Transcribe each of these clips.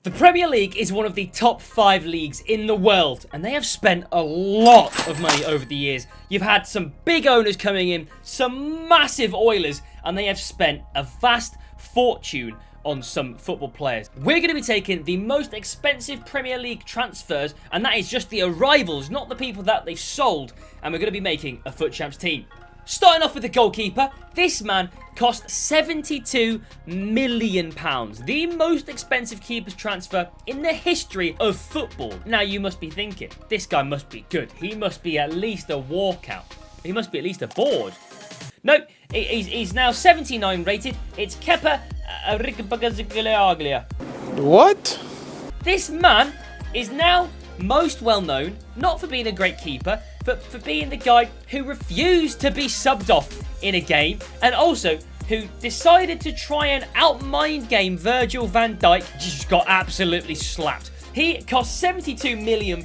The Premier League is one of the top 5 leagues in the world, and they have spent a lot of money over the years. You've had some big owners coming in, some massive oilers, and they have spent a vast fortune on some football players. We're going to be taking the most expensive Premier League transfers, and that is just the arrivals, not the people that they've sold, and we're going to be making a Foot Champs team. Starting off with the goalkeeper, this man cost £72 million. The most expensive keeper's transfer in the history of football. Now you must be thinking, this guy must be good. He must be at least a walkout. He must be at least a board. Nope, he's now 79 rated. It's Kepper. What? This man is now most well known, not for being a great keeper, but for being the guy who refused to be subbed off in a game, and also who decided to try and out-mind game Virgil Van Dyke, just got absolutely slapped. He cost £72 million.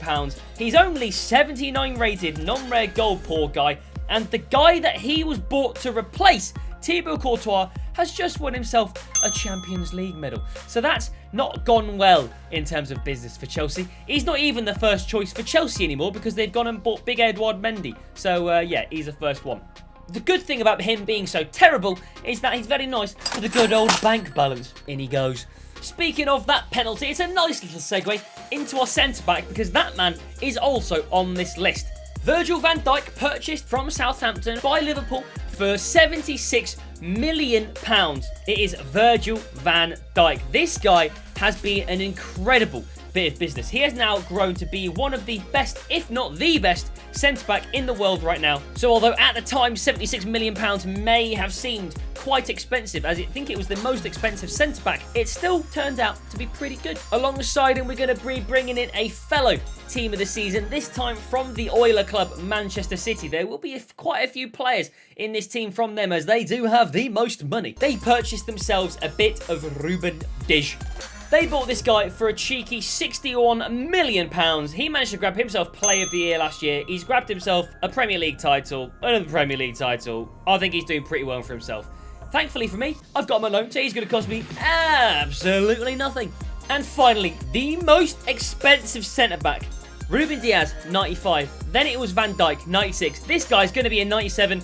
He's only 79 rated, non-rare gold, poor guy, and the guy that he was bought to replace, Thibaut Courtois, has just won himself a Champions League medal. So that's not gone well in terms of business for Chelsea. He's not even the first choice for Chelsea anymore because they've gone and bought Big Edouard Mendy. So yeah, he's the first one. The good thing about him being so terrible is that he's very nice for the good old bank balance. In he goes. Speaking of that penalty, it's a nice little segue into our centre-back because that man is also on this list. Virgil van Dyke purchased from Southampton by Liverpool for £76 million. It is Virgil van Dyke. This guy has been an incredible bit of business. He has now grown to be one of the best, if not the best, centre-back in the world right now. So although at the time £76 million may have seemed quite expensive, as I think it was the most expensive centre-back, it still turned out to be pretty good. Alongside him, we're going to be bringing in a fellow team of the season, this time from the Oiler club, Manchester City. There will be quite a few players in this team from them, as they do have the most money. They purchased themselves a bit of Ruben Dish. They bought this guy for a cheeky £61 million. He managed to grab himself Player of the Year last year. He's grabbed himself a Premier League title, another Premier League title. I think he's doing pretty well for himself. Thankfully for me, I've got him on loan, so he's going to cost me absolutely nothing. And finally, the most expensive centre-back, Ruben Diaz, 95. Then it was Van Dijk, 96. This guy's going to be a 97.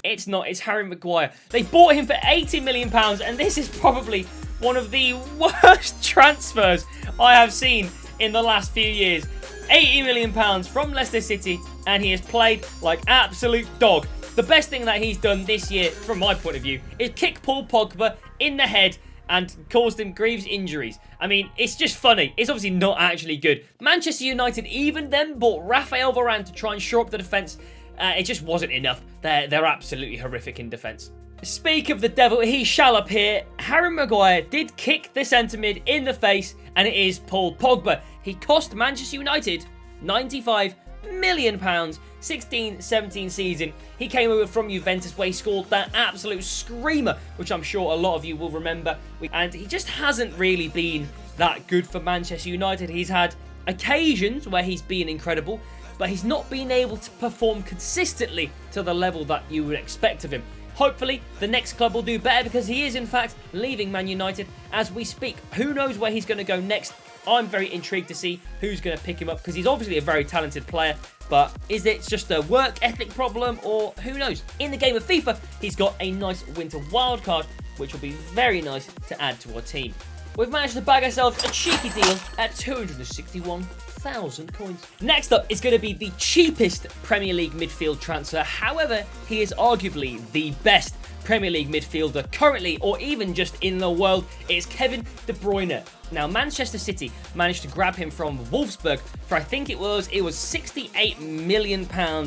It's not, it's Harry Maguire. They bought him for £80 million, and this is probably one of the worst transfers I have seen in the last few years. £80 million from Leicester City, and he has played like absolute dog. The best thing that he's done this year, from my point of view, is kick Paul Pogba in the head and caused him grievous injuries. I mean, it's just funny. It's obviously not actually good. Manchester United even then bought Raphael Varane to try and shore up the defence. It just wasn't enough. They're absolutely horrific in defence. Speak of the devil, he shall appear. Harry Maguire did kick the centre-mid in the face, and it is Paul Pogba. He cost Manchester United £95 million, 16-17 season. He came over from Juventus where he scored that absolute screamer, which I'm sure a lot of you will remember. And he just hasn't really been that good for Manchester United. He's had occasions where he's been incredible, but he's not been able to perform consistently to the level that you would expect of him. Hopefully, the next club will do better because he is, in fact, leaving Man United as we speak. Who knows where he's going to go next? I'm very intrigued to see who's going to pick him up because he's obviously a very talented player, but is it just a work ethic problem or who knows? In the game of FIFA, he's got a nice winter wildcard, which will be very nice to add to our team. We've managed to bag ourselves a cheeky deal at 261,000 coins. Next up is going to be the cheapest Premier League midfield transfer. However, he is arguably the best Premier League midfielder currently, or even just in the world. It's Kevin De Bruyne. Now, Manchester City managed to grab him from Wolfsburg for, I think it was £68 million,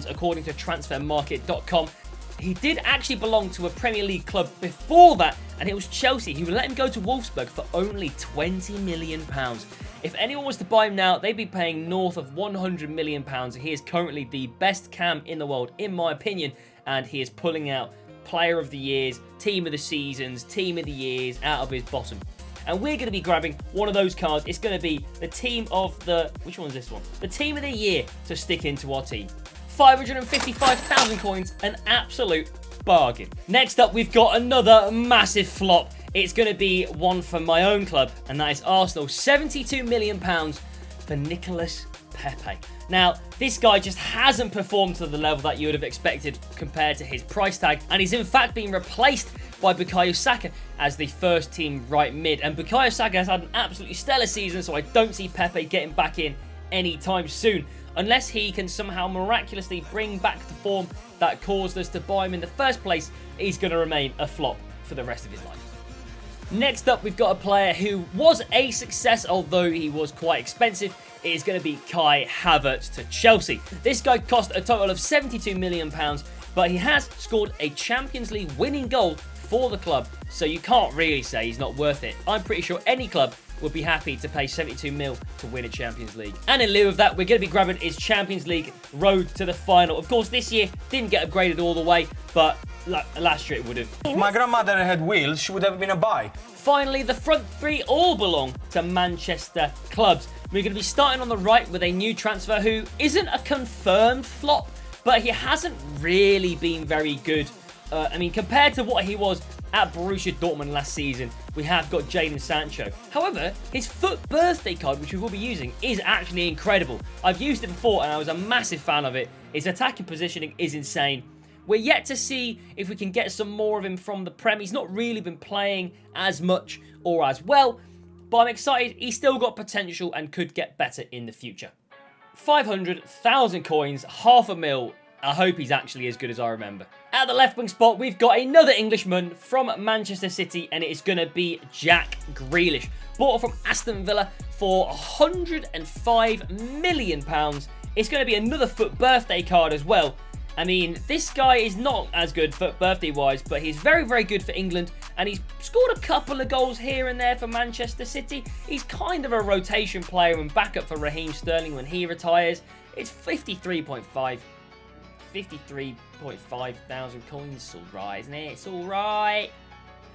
according to transfermarket.com. He did actually belong to a Premier League club before that, and it was Chelsea who let him go to Wolfsburg for only £20 million. If anyone was to buy him now, they'd be paying north of £100 million. He is currently the best cam in the world, in my opinion, and he is pulling out Player of the Years, Team of the Seasons, Team of the Years out of his bottom. And we're going to be grabbing one of those cards. It's going to be the Team of the... Which one's this one? The Team of the Year to stick into our team. 555,000 coins, an absolute bargain. Next up, we've got another massive flop it's going to be one for my own club, and that is Arsenal. £72 million for Nicolas Pepe. Now, this guy just hasn't performed to the level that you would have expected compared to his price tag, and he's in fact been replaced by Bukayo Saka as the first team right mid. And Bukayo Saka has had an absolutely stellar season, so I don't see Pepe getting back in anytime soon, unless he can somehow miraculously bring back the form that caused us to buy him in the first place. He's going to remain a flop for the rest of his life. Next up, we've got a player who was a success, although he was quite expensive. It is going to be Kai Havertz to Chelsea. This guy cost a total of £72 million, but he has scored a Champions League winning goal for the club, so you can't really say he's not worth it. I'm pretty sure any club would be happy to pay 72 mil to win a Champions League. And in lieu of that, we're going to be grabbing his Champions League road to the final. Of course, this year didn't get upgraded all the way, but last year it would have. If my grandmother had wheels, she would have been a bike. Finally, the front three all belong to Manchester clubs. We're going to be starting on the right with a new transfer who isn't a confirmed flop, but he hasn't really been very good. I mean, compared to what he was at Borussia Dortmund last season, we have got Jadon Sancho. However, his FUT birthday card, which we will be using, is actually incredible. I've used it before and I was a massive fan of it. His attacking positioning is insane. We're yet to see if we can get some more of him from the Prem. He's not really been playing as much or as well, but I'm excited. He's still got potential and could get better in the future. 500,000 coins, £500,000. I hope he's actually as good as I remember. At the left wing spot, we've got another Englishman from Manchester City, and it is going to be Jack Grealish. Bought from Aston Villa for £105 million. It's going to be another FUT birthday card as well. I mean, this guy is not as good FUT birthday-wise, but he's very, very good for England, and he's scored a couple of goals here and there for Manchester City. He's kind of a rotation player and backup for Raheem Sterling when he retires. It's 53.5 thousand coins. It's all right, isn't it? It's all right.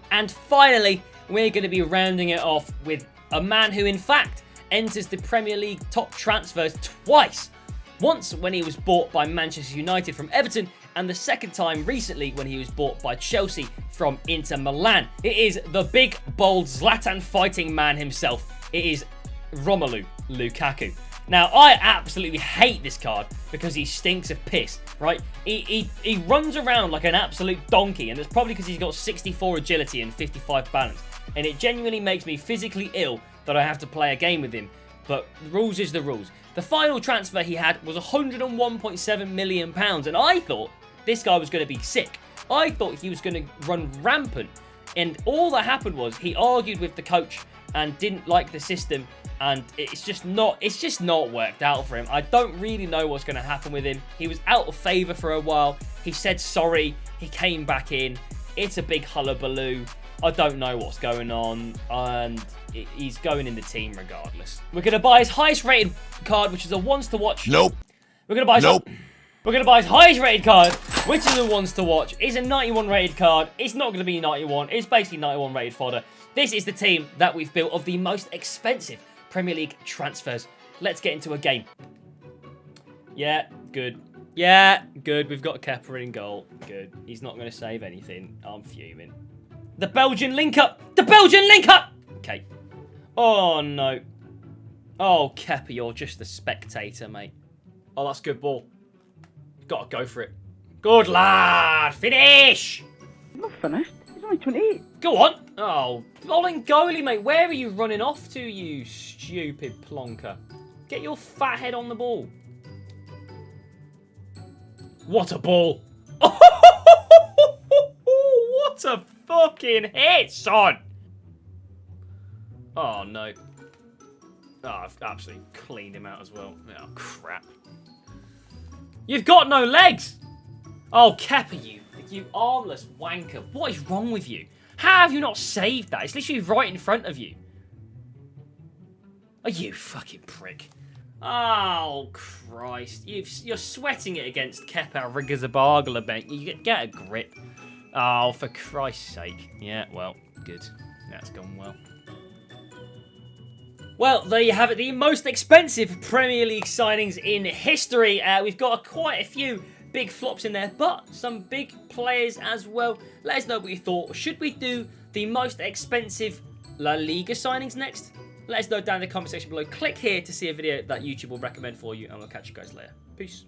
And finally, we're going to be rounding it off with a man who, in fact, enters the Premier League top transfers twice. Once when he was bought by Manchester United from Everton, and the second time recently when he was bought by Chelsea from Inter Milan. It is the big, bold Zlatan fighting man himself. It is Romelu Lukaku. Now, I absolutely hate this card because he stinks of piss, right? He runs around like an absolute donkey, and it's probably because he's got 64 agility and 55 balance. And it genuinely makes me physically ill that I have to play a game with him. But the rules is the rules. The final transfer he had was £101.7 million, and I thought this guy was going to be sick. I thought he was going to run rampant. And all that happened was he argued with the coach and didn't like the system, and it's just not worked out for him. I don't really know what's going to happen with him. He was out of favour for a while. He said sorry. He came back in. It's a big hullabaloo. I don't know what's going on, and he's going in the team regardless. We're going to buy his highest rated card, which is a ones to watch. Nope. We're going to buy We're going to buy his highest rated card, which is a ones to watch. It's a 91 rated card. It's not going to be 91. It's basically 91 rated fodder. This is the team that we've built of the most expensive Premier League transfers. Let's get into a game. Yeah, good. Yeah, good. We've got Kepper in goal. Good. He's not going to save anything. I'm fuming. The Belgian link-up! The Belgian link-up! Okay. Oh, no. Oh, Kepper, you're just a spectator, mate. Oh, that's good ball. Got to go for it. Good lad! Finish! I'm not finished. He's only 28. Go on! Oh, bowling goalie, mate. Where are you running off to, you stupid plonker? Get your fat head on the ball. What a ball! What a fucking hit, son! Oh, no. Oh, I've absolutely cleaned him out as well. Oh, crap. You've got no legs! Oh, Kepper, you armless wanker. What is wrong with you? How have you not saved that? It's literally right in front of you. Oh, you fucking prick. Oh, Christ. You're sweating it against Kepper Rigazabagala, mate. You get a grip. Oh, for Christ's sake. Yeah, well, good. That's gone well. Well, there you have it. The most expensive Premier League signings in history. We've got quite a few big flops in there, but some big players as well. Let us know what you thought. Should we do the most expensive La Liga signings next? Let us know down in the comment section below. Click here to see a video that YouTube will recommend for you, and we'll catch you guys later. Peace.